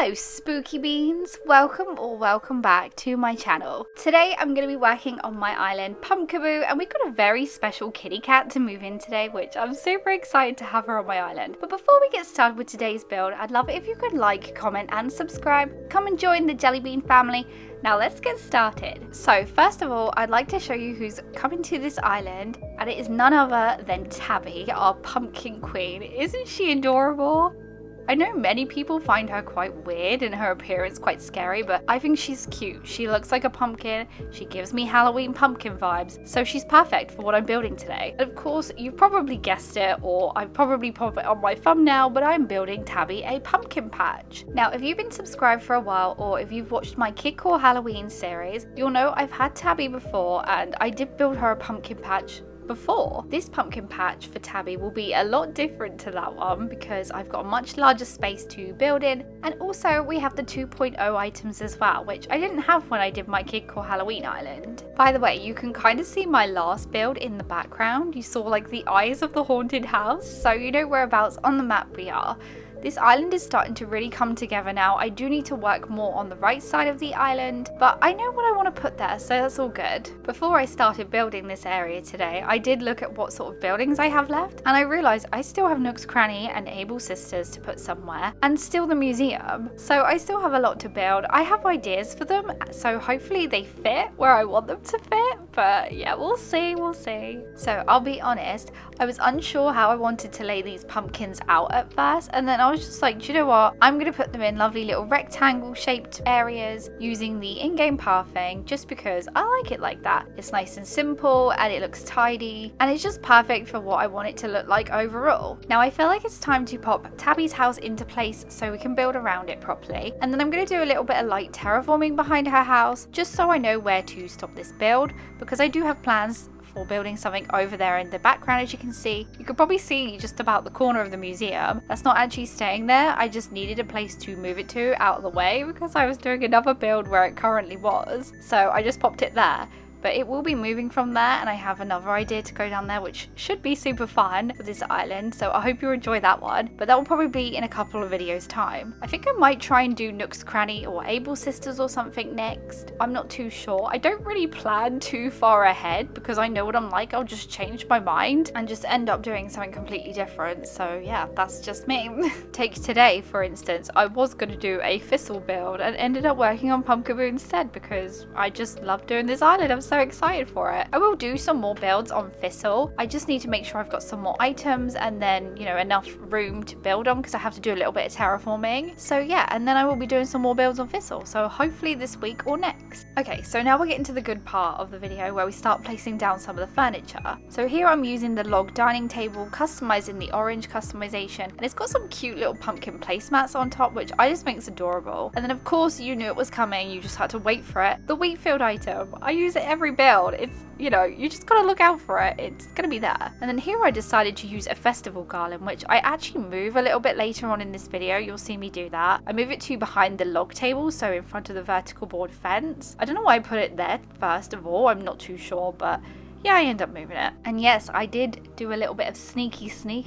Hello spooky beans, welcome back to my channel. Today I'm going to be working on my island Pumpkaboo, and we've got a very special kitty cat to move in today, which I'm super excited to have her on my island. But before we get started with today's build, I'd love it if you could like, comment and subscribe. Come and join the Jellybean family. Now let's get started. So first of all, I'd like to show you who's coming to this island, and it is none other than Tabby, our pumpkin queen. Isn't she adorable? I know many people find her quite weird and her appearance quite scary, but I think she's cute. She looks like a pumpkin, she gives me Halloween pumpkin vibes, so she's perfect for what I'm building today. And of course, you've probably guessed it, or I've probably put it on my thumbnail, but I'm building Tabby a pumpkin patch. Now, if you've been subscribed for a while, or if you've watched my Kidcore Halloween series, you'll know I've had Tabby before, and I did build her a pumpkin patch before. This pumpkin patch for Tabby will be a lot different to that one because I've got a much larger space to build in, and also we have the 2.0 items as well, which I didn't have when I did my Kidcore Halloween island. By the way, you can kind of see my last build in the background. You saw like the eyes of the haunted house, so you know whereabouts on the map we are. This island is starting to really come together now. I do need to work more on the right side of the island, but I know what I want to put there, so that's all good. Before I started building this area today, I did look at what sort of buildings I have left, and I realised I still have Nook's Cranny and Able Sisters to put somewhere, and still the museum. So I still have a lot to build. I have ideas for them, so hopefully they fit where I want them to fit, but yeah, we'll see. So I'll be honest, I was unsure how I wanted to lay these pumpkins out at first, and then I was just like, do you know what? I'm going to put them in lovely little rectangle shaped areas using the in-game pathing, just because I like it like that. It's nice and simple and it looks tidy, and it's just perfect for what I want it to look like overall. Now I feel like it's time to pop Tabby's house into place so we can build around it properly, and then I'm going to do a little bit of light terraforming behind her house just so I know where to stop this build, because I do have plans for building something over there in the background. As you can see, you could probably see just about the corner of the museum. That's not actually staying there. I just needed a place to move it to out of the way because I was doing another build where it currently was. So I just popped it there. But it will be moving from there, and I have another idea to go down there which should be super fun for this island, so I hope you enjoy that one. But that will probably be in a couple of videos time. I think I might try and do Nook's Cranny or Able Sisters or something next. I'm not too sure. I don't really plan too far ahead because I know what I'm like. I'll just change my mind and just end up doing something completely different. So yeah, that's just me. Take today for instance, I was going to do a Thistle build and ended up working on Pumpkaboo instead because I just love doing this island. I'm so excited for it. I will do some more builds on Thistle. I just need to make sure I've got some more items and then, you know, enough room to build on because I have to do a little bit of terraforming. So yeah, and then I will be doing some more builds on Thistle. So hopefully this week or next. Okay, so now we're getting to the good part of the video where we start placing down some of the furniture. So here I'm using the log dining table, customizing the orange customization, and it's got some cute little pumpkin placemats on top, which I just think is adorable. And then of course you knew it was coming, you just had to wait for it. The wheat field item. I use it every build. It's, you know, you just gotta look out for it. It's gonna be there. And then here I decided to use a festival garland, which I actually move a little bit later on in this video. You'll see me do that. I move it to behind the log table, so in front of the vertical board fence. I don't know why I put it there first of all. I'm not too sure, but yeah, I end up moving it. And yes, I did do a little bit of sneak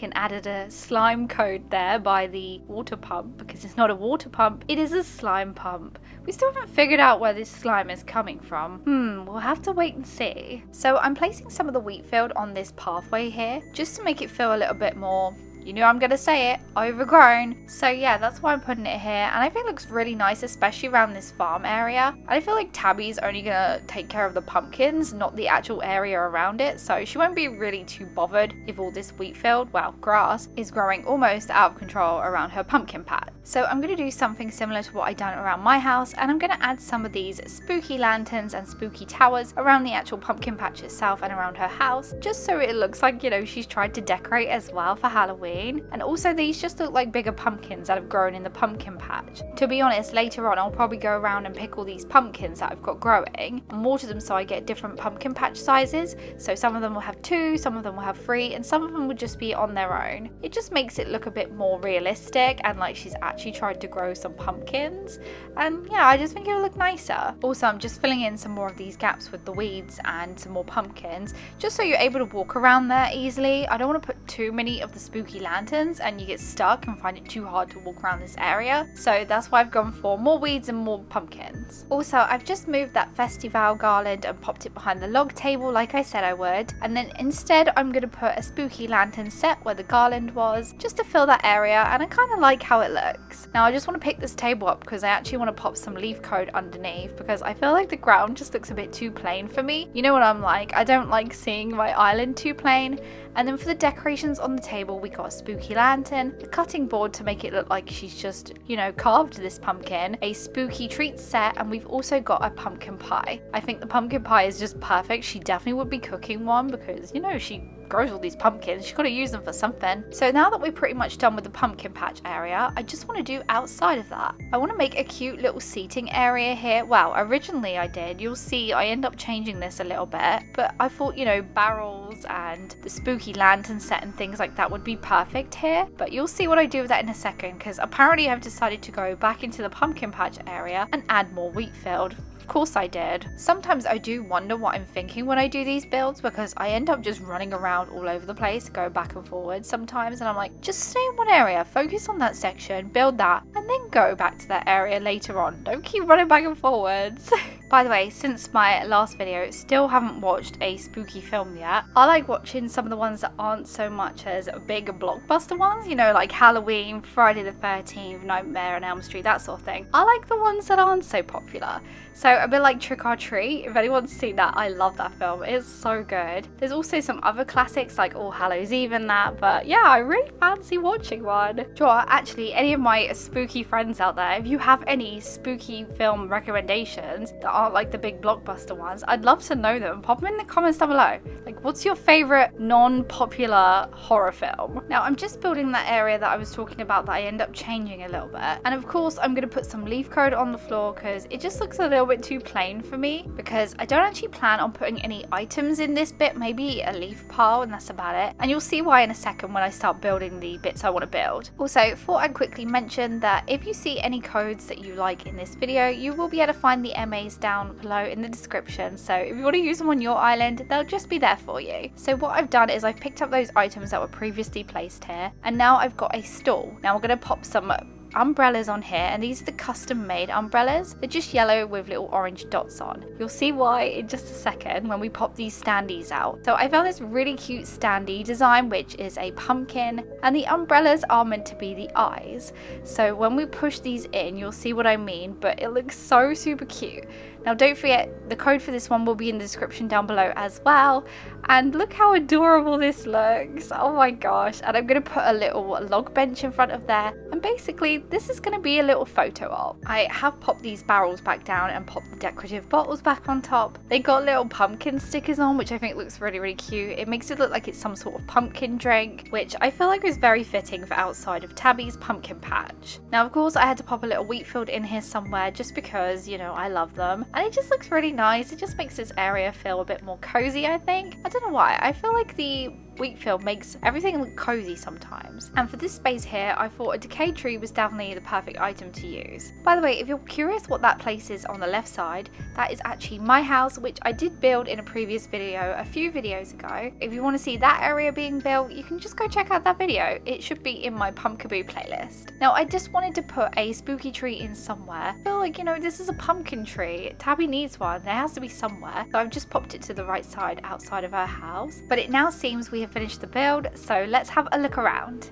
and added a slime code there by the water pump, because it's not a water pump, it is a slime pump. We still haven't figured out where this slime is coming from. We'll have to wait and see. So I'm placing some of the wheat field on this pathway here, just to make it feel a little bit more, you know I'm gonna say it, overgrown. So yeah, that's why I'm putting it here, and I think it looks really nice, especially around this farm area. And I feel like Tabby's only gonna take care of the pumpkins, not the actual area around it, so she won't be really too bothered if all this wheat field, well, grass, is growing almost out of control around her pumpkin patch. So I'm gonna do something similar to what I done around my house, and I'm gonna add some of these spooky lanterns and spooky towers around the actual pumpkin patch itself and around her house, just so it looks like, you know, she's tried to decorate as well for Halloween. And also these just look like bigger pumpkins that have grown in the pumpkin patch. To be honest, later on I'll probably go around and pick all these pumpkins that I've got growing and water them so I get different pumpkin patch sizes. So some of them will have 2, some of them will have 3, and some of them will just be on their own. It just makes it look a bit more realistic and like she's actually tried to grow some pumpkins, and yeah, I just think it would look nicer. Also, I'm just filling in some more of these gaps with the weeds and some more pumpkins, just so you're able to walk around there easily. I don't want to put too many of the spooky lanterns and you get stuck and find it too hard to walk around this area, so that's why I've gone for more weeds and more pumpkins. Also, I've just moved that festival garland and popped it behind the log table like I said I would, and then instead I'm going to put a spooky lantern set where the garland was, just to fill that area, and I kind of like how it looks. Now I just want to pick this table up because I actually want to pop some leaf code underneath, because I feel like the ground just looks a bit too plain for me. You know what I'm like, I don't like seeing my island too plain. And then for the decorations on the table, we got a spooky lantern, a cutting board to make it look like she's just, you know, carved this pumpkin, a spooky treat set, and we've also got a pumpkin pie. I think the pumpkin pie is just perfect. She definitely would be cooking one because, you know, she grows all these pumpkins, she's got to use them for something. So now that we're pretty much done with the pumpkin patch area, I just want to do outside of that. I want to make a cute little seating area here. Well, originally I did. You'll see I end up changing this a little bit, but I thought, you know, barrels and the spooky lantern set and things like that would be perfect here. But you'll see what I do with that in a second, because apparently I've decided to go back into the pumpkin patch area and add more wheat field. Of course I did. Sometimes I do wonder what I'm thinking when I do these builds, because I end up just running around all over the place, go back and forward sometimes, and I'm like, just stay in one area, focus on that section, build that, and then go back to that area later on. Don't keep running back and forwards. By the way, since my last video, still haven't watched a spooky film yet. I like watching some of the ones that aren't so much as big blockbuster ones, you know, like Halloween, Friday the 13th, Nightmare on Elm Street, that sort of thing. I like the ones that aren't so popular. So a bit like Trick or Treat, if anyone's seen that, I love that film. It's so good. There's also some other classics like All Hallows Eve and that, but yeah, I really fancy watching one. Sure, actually, any of my spooky friends out there, if you have any spooky film recommendations that aren't like the big blockbuster ones, I'd love to know them. Pop them in the comments down below. Like, what's your favorite non-popular horror film? Now, I'm just building that area that I was talking about that I end up changing a little bit. And of course, I'm going to put some leaf code on the floor because it just looks a little bit too plain for me, because I don't actually plan on putting any items in this bit, maybe a leaf pile, and that's about it. And you'll see why in a second when I start building the bits I want to build. Also, thought I'd quickly mention that if you see any codes that you like in this video, you will be able to find the MAs down below in the description. So if you want to use them on your island, they'll just be there for you. So what I've done is I've picked up those items that were previously placed here, and now I've got a stall. Now we're going to pop some umbrellas on here, and these are the custom made umbrellas. They're just yellow with little orange dots on. You'll see why in just a second when we pop these standees out. So I found this really cute standee design, which is a pumpkin, and the umbrellas are meant to be the eyes. So when we push these in, you'll see what I mean, but it looks so super cute. Now don't forget, the code for this one will be in the description down below as well. And look how adorable this looks. Oh my gosh. And I'm going to put a little log bench in front of there. And basically, this is going to be a little photo op. I have popped these barrels back down and popped the decorative bottles back on top. They got little pumpkin stickers on, which I think looks really, really cute. It makes it look like it's some sort of pumpkin drink, which I feel like is very fitting for outside of Tabby's pumpkin patch. Now, of course, I had to pop a little wheat field in here somewhere just because, you know, I love them. And it just looks really nice. It just makes this area feel a bit more cozy, I think. I don't know why. I feel like the wheat field makes everything look cozy sometimes. And for this space here, I thought a decayed tree was definitely the perfect item to use. By the way, if you're curious what that place is on the left side, that is actually my house, which I did build in a previous video a few videos ago. If you want to see that area being built, you can just go check out that video. It should be in my Pumpkaboo playlist. Now, I just wanted to put a spooky tree in somewhere. I feel like, you know, this is a pumpkin tree. Tabby needs one. There has to be somewhere. So I've just popped it to the right side outside of her house. But it now seems we have finished the build, so let's have a look around.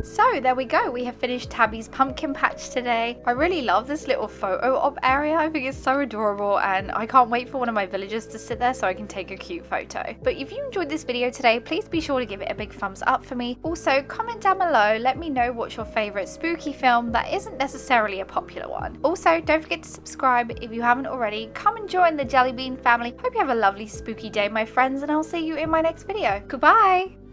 So there we go, we have finished Tabby's pumpkin patch today. I really love this little photo op area. I think it's so adorable, and I can't wait for one of my villagers to sit there so I can take a cute photo. But if you enjoyed this video today, please be sure to give it a big thumbs up for me. Also, comment down below, let me know what's your favourite spooky film that isn't necessarily a popular one. Also, don't forget to subscribe if you haven't already. Come and join the Jellybean family. Hope you have a lovely spooky day, my friends, and I'll see you in my next video. Goodbye!